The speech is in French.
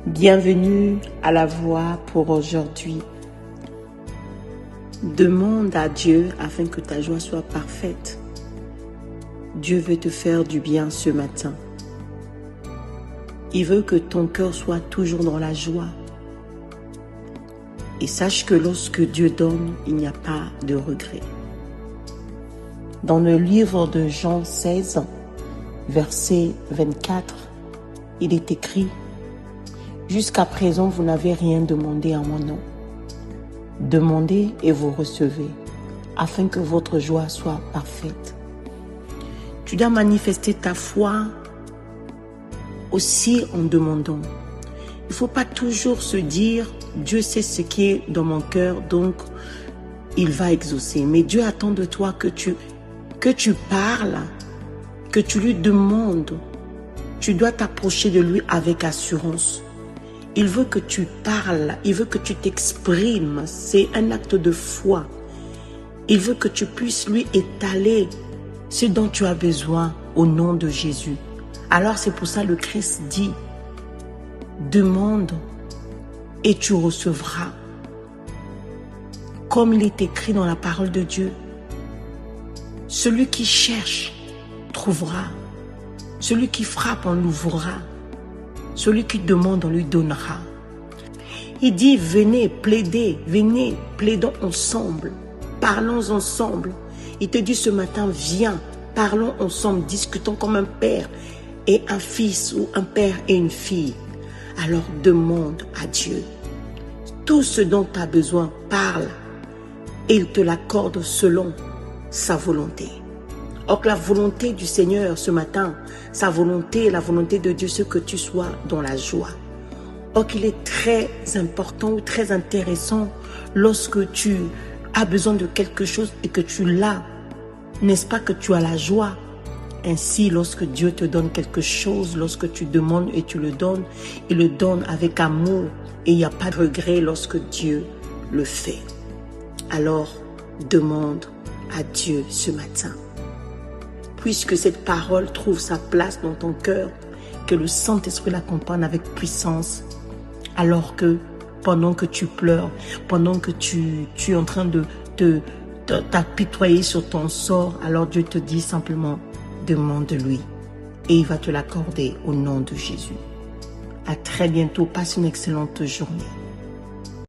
Bienvenue à la voix pour aujourd'hui. Demande à Dieu afin que ta joie soit parfaite. Dieu veut te faire du bien ce matin. Il veut que ton cœur soit toujours dans la joie. Et sache que lorsque Dieu donne, il n'y a pas de regret. Dans le livre de Jean 16, verset 24, il est écrit: jusqu'à présent, vous n'avez rien demandé en mon nom. Demandez et vous recevez, afin que votre joie soit parfaite. Tu dois manifester ta foi aussi en demandant. Il ne faut pas toujours se dire « Dieu sait ce qui est dans mon cœur, donc il va exaucer ». Mais Dieu attend de toi que tu parles, que tu lui demandes. Tu dois t'approcher de lui avec assurance. Il veut que tu parles, il veut que tu t'exprimes. C'est un acte de foi. Il veut que tu puisses lui étaler ce dont tu as besoin au nom de Jésus. Alors c'est pour ça le Christ dit: demande et tu recevras. Comme il est écrit dans la parole de Dieu, celui qui cherche trouvera. Celui qui frappe, on l'ouvrira. Celui qui demande, on lui donnera. Il dit: venez, plaidez, venez, plaidons ensemble, parlons ensemble. Il te dit ce matin: viens, parlons ensemble, discutons comme un père et un fils, ou un père et une fille. Alors demande à Dieu. Tout ce dont tu as besoin, parle, et il te l'accorde selon sa volonté. Or la volonté du Seigneur ce matin, sa volonté, la volonté de Dieu, c'est que tu sois dans la joie. Or qu'il est très important ou très intéressant lorsque tu as besoin de quelque chose et que tu l'as, n'est-ce pas que tu as la joie? Ainsi, lorsque Dieu te donne quelque chose, lorsque tu demandes et tu le donnes, il le donne avec amour et il n'y a pas de regret lorsque Dieu le fait. Alors, demande à Dieu ce matin. Puisque cette parole trouve sa place dans ton cœur, que le Saint-Esprit l'accompagne avec puissance, alors que pendant que tu pleures, pendant que tu es en train de t'apitoyer sur ton sort, alors Dieu te dit simplement: demande-lui et il va te l'accorder au nom de Jésus. À très bientôt, passe une excellente journée.